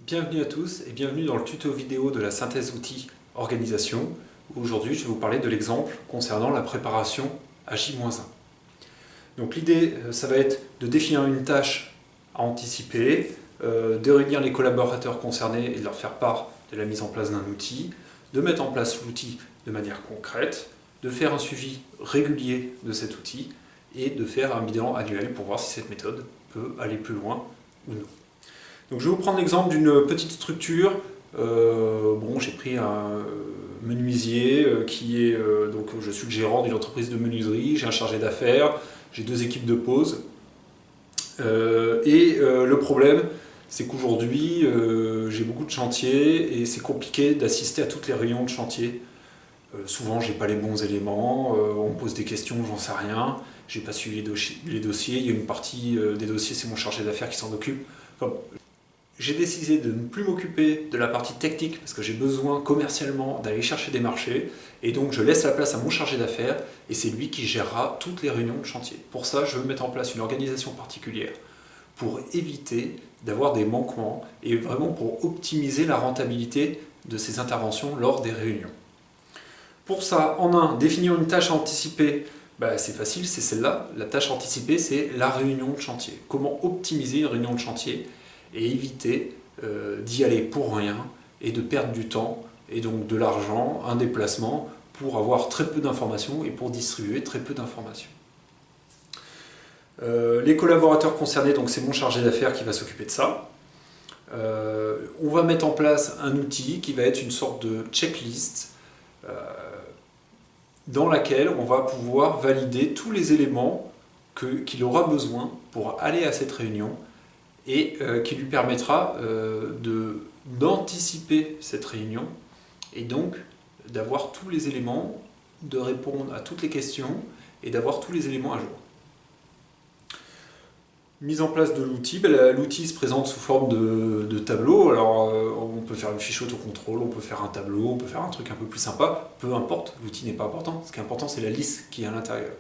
Bienvenue à tous et bienvenue dans le tuto vidéo de la synthèse outils organisation. Aujourd'hui, je vais vous parler de l'exemple concernant la préparation à J-1. Donc l'idée, ça va être de définir une tâche à anticiper, de réunir les collaborateurs concernés et de leur faire part de la mise en place d'un outil, de mettre en place l'outil de manière concrète, de faire un suivi régulier de cet outil et de faire un bilan annuel pour voir si cette méthode peut aller plus loin ou non. Donc je vais vous prendre l'exemple d'une petite structure. J'ai pris un menuisier donc je suis le gérant d'une entreprise de menuiserie, j'ai un chargé d'affaires, j'ai deux équipes de pause. Le problème, c'est qu'aujourd'hui, j'ai beaucoup de chantiers et c'est compliqué d'assister à toutes les réunions de chantier. Souvent, j'ai pas les bons éléments, on me pose des questions, j'en sais rien, j'ai pas suivi les dossiers, il y a une partie des dossiers, c'est mon chargé d'affaires qui s'en occupe. J'ai décidé de ne plus m'occuper de la partie technique parce que j'ai besoin commercialement d'aller chercher des marchés et donc je laisse la place à mon chargé d'affaires et c'est lui qui gérera toutes les réunions de chantier. Pour ça, je veux mettre en place une organisation particulière pour éviter d'avoir des manquements et vraiment pour optimiser la rentabilité de ces interventions lors des réunions. Pour ça, définir une tâche à anticiper, c'est facile, c'est celle-là. La tâche anticipée, c'est la réunion de chantier. Comment optimiser une réunion de chantier et éviter d'y aller pour rien et de perdre du temps et donc de l'argent, un déplacement pour avoir très peu d'informations et pour distribuer très peu d'informations. Les collaborateurs concernés, donc c'est mon chargé d'affaires qui va s'occuper de ça. On va mettre en place un outil qui va être une sorte de checklist dans laquelle on va pouvoir valider tous les éléments qu'il aura besoin pour aller à cette réunion et qui lui permettra d'anticiper cette réunion et donc d'avoir tous les éléments, de répondre à toutes les questions et d'avoir tous les éléments à jour. Mise en place de l'outil, l'outil se présente sous forme de tableau. Alors on peut faire une fiche autocontrôle, on peut faire un tableau, on peut faire un truc un peu plus sympa, peu importe, l'outil n'est pas important, ce qui est important c'est la liste qui est à l'intérieur.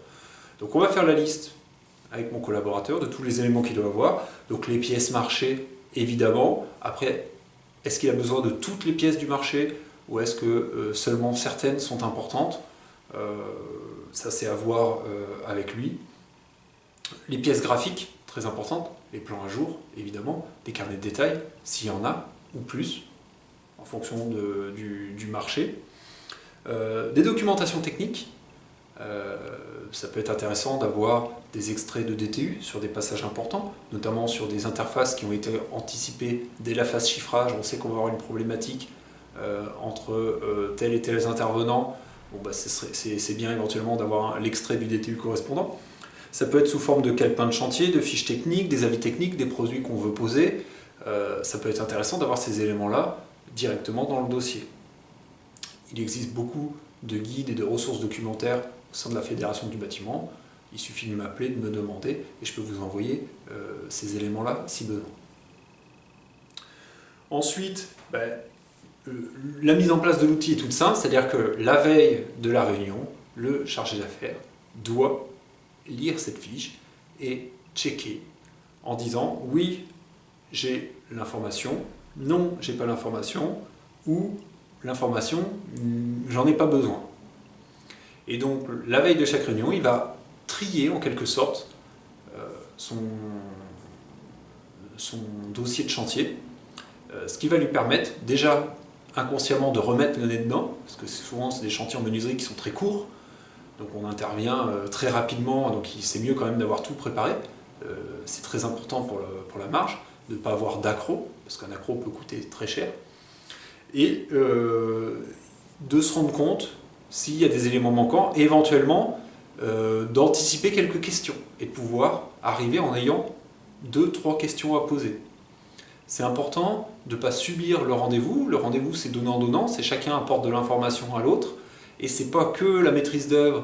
Donc on va faire la liste avec mon collaborateur de tous les éléments qu'il doit avoir, donc les pièces marché évidemment, après est-ce qu'il a besoin de toutes les pièces du marché ou est-ce que seulement certaines sont importantes, ça c'est à voir avec lui. Les pièces graphiques, très importantes, les plans à jour évidemment, des carnets de détails s'il y en a ou plus en fonction du marché, des documentations techniques. Ça peut être intéressant d'avoir des extraits de DTU sur des passages importants, notamment sur des interfaces qui ont été anticipées dès la phase chiffrage. On sait qu'on va avoir une problématique entre tel et tel intervenant. C'est bien éventuellement d'avoir l'extrait du DTU correspondant. Ça peut être sous forme de calepin de chantier, de fiches techniques, des avis techniques, des produits qu'on veut poser. Ça peut être intéressant d'avoir ces éléments-là directement dans le dossier. Il existe beaucoup de guides et de ressources documentaires au sein de la Fédération du bâtiment. Il suffit de m'appeler, de me demander, et je peux vous envoyer ces éléments-là si besoin. Ensuite, la mise en place de l'outil est toute simple, c'est-à-dire que la veille de la réunion, le chargé d'affaires doit lire cette fiche et checker en disant « oui, j'ai l'information »,« non, j'ai pas l'information » ou « l'information, j'en ai pas besoin ». Et donc, la veille de chaque réunion, il va trier en quelque sorte son dossier de chantier, ce qui va lui permettre déjà inconsciemment de remettre le nez dedans, parce que souvent c'est des chantiers en menuiserie qui sont très courts, donc on intervient très rapidement, donc c'est mieux quand même d'avoir tout préparé. C'est très important pour la marge, de ne pas avoir d'accro, parce qu'un accro peut coûter très cher, et de se rendre compte s'il y a des éléments manquants, et éventuellement d'anticiper quelques questions, et de pouvoir arriver en ayant 2-3 questions à poser. C'est important de ne pas subir le rendez-vous c'est donnant-donnant, c'est chacun apporte de l'information à l'autre, et c'est pas que la maîtrise d'œuvre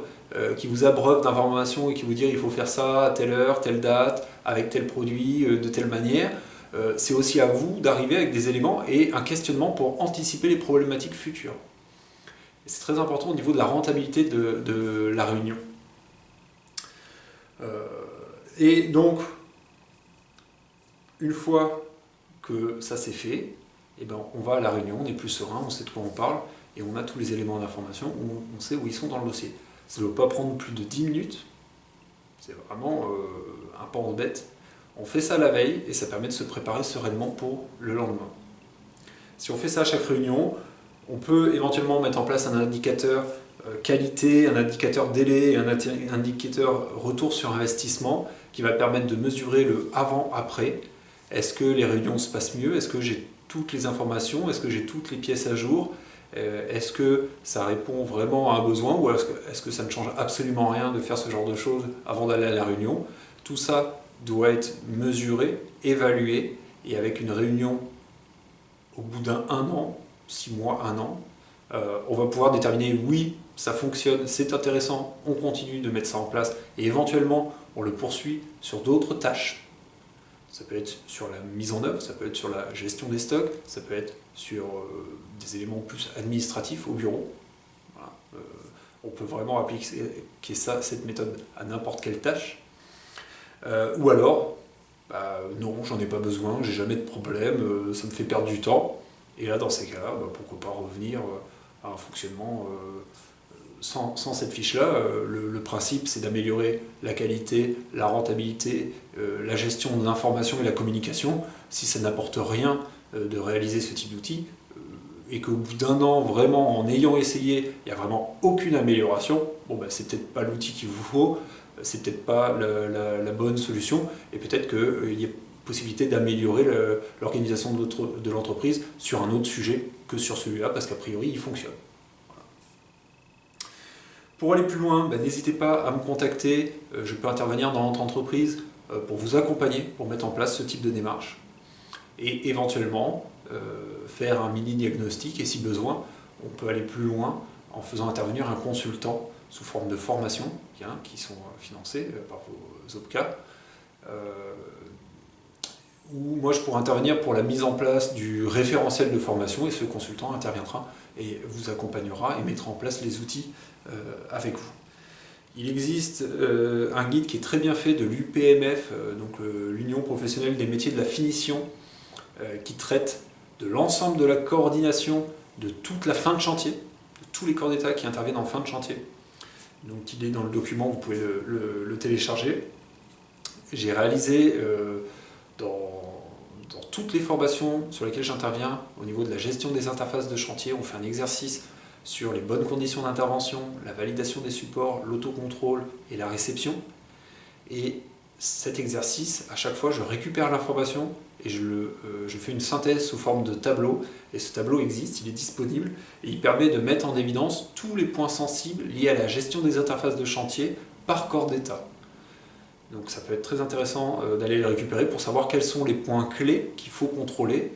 qui vous abreuve d'informations et qui vous dit il faut faire ça à telle heure, telle date, avec tel produit, de telle manière. C'est aussi à vous d'arriver avec des éléments et un questionnement pour anticiper les problématiques futures. C'est très important au niveau de la rentabilité de la réunion. Et donc, une fois que ça c'est fait, et ben, on va à la réunion, on est plus serein, on sait de quoi on parle, et on a tous les éléments d'information, on sait où ils sont dans le dossier. Ça ne doit pas prendre plus de 10 minutes, c'est vraiment un pan de bête. On fait ça la veille, et ça permet de se préparer sereinement pour le lendemain. Si on fait ça à chaque réunion, on peut éventuellement mettre en place un indicateur qualité, un indicateur délai, un indicateur retour sur investissement qui va permettre de mesurer le avant-après. Est-ce que les réunions se passent mieux? Est-ce que j'ai toutes les informations? Est-ce que j'ai toutes les pièces à jour? Est-ce que ça répond vraiment à un besoin ou est-ce que ça ne change absolument rien de faire ce genre de choses avant d'aller à la réunion? Tout ça doit être mesuré, évalué, et avec une réunion au bout d'un an, 6 mois, 1 an, on va pouvoir déterminer oui, ça fonctionne, c'est intéressant, on continue de mettre ça en place et éventuellement on le poursuit sur d'autres tâches. Ça peut être sur la mise en œuvre, ça peut être sur la gestion des stocks, ça peut être sur des éléments plus administratifs au bureau. Voilà. On peut vraiment appliquer cette méthode à n'importe quelle tâche. Ou alors, non, j'en ai pas besoin, j'ai jamais de problème, ça me fait perdre du temps. Et là, dans ces cas-là, pourquoi pas revenir à un fonctionnement sans cette fiche-là. Le principe, c'est d'améliorer la qualité, la rentabilité, la gestion de l'information et la communication. Si ça n'apporte rien de réaliser ce type d'outil, et qu'au bout d'un an, vraiment, en ayant essayé, il n'y a vraiment aucune amélioration, c'est peut-être pas l'outil qu'il vous faut, c'est peut-être pas la bonne solution, et peut-être qu'il y a possibilité d'améliorer l'organisation de l'entreprise sur un autre sujet que sur celui-là, parce qu'a priori, il fonctionne. Voilà. Pour aller plus loin, n'hésitez pas à me contacter, je peux intervenir dans votre entreprise pour vous accompagner, pour mettre en place ce type de démarche, et éventuellement faire un mini-diagnostic, et si besoin, on peut aller plus loin en faisant intervenir un consultant sous forme de formation, qui sont financés par vos OPCA, où moi je pourrais intervenir pour la mise en place du référentiel de formation, et ce consultant interviendra et vous accompagnera et mettra en place les outils avec vous. Il existe un guide qui est très bien fait de l'UPMF, donc l'Union professionnelle des métiers de la finition, qui traite de l'ensemble de la coordination de toute la fin de chantier, de tous les corps d'État qui interviennent en fin de chantier. Donc il est dans le document, vous pouvez le télécharger. J'ai réalisé dans toutes les formations sur lesquelles j'interviens, au niveau de la gestion des interfaces de chantier, on fait un exercice sur les bonnes conditions d'intervention, la validation des supports, l'autocontrôle et la réception. Et cet exercice, à chaque fois, je récupère l'information et je fais une synthèse sous forme de tableau. Et ce tableau existe, il est disponible et il permet de mettre en évidence tous les points sensibles liés à la gestion des interfaces de chantier par corps d'État. Donc ça peut être très intéressant d'aller les récupérer pour savoir quels sont les points clés qu'il faut contrôler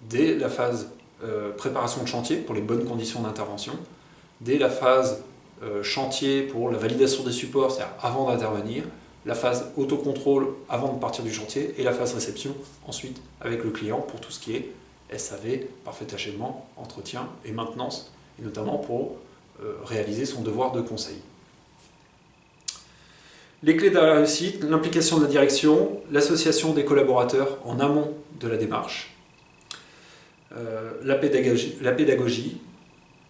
dès la phase préparation de chantier pour les bonnes conditions d'intervention, dès la phase chantier pour la validation des supports, c'est-à-dire avant d'intervenir, la phase autocontrôle avant de partir du chantier et la phase réception ensuite avec le client pour tout ce qui est SAV, parfait achèvement, entretien et maintenance, et notamment pour réaliser son devoir de conseil. Les clés de la réussite, l'implication de la direction, l'association des collaborateurs en amont de la démarche, la pédagogie,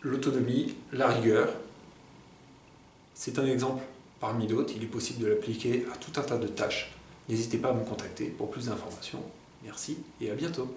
l'autonomie, la rigueur. C'est un exemple parmi d'autres, il est possible de l'appliquer à tout un tas de tâches. N'hésitez pas à me contacter pour plus d'informations. Merci et à bientôt.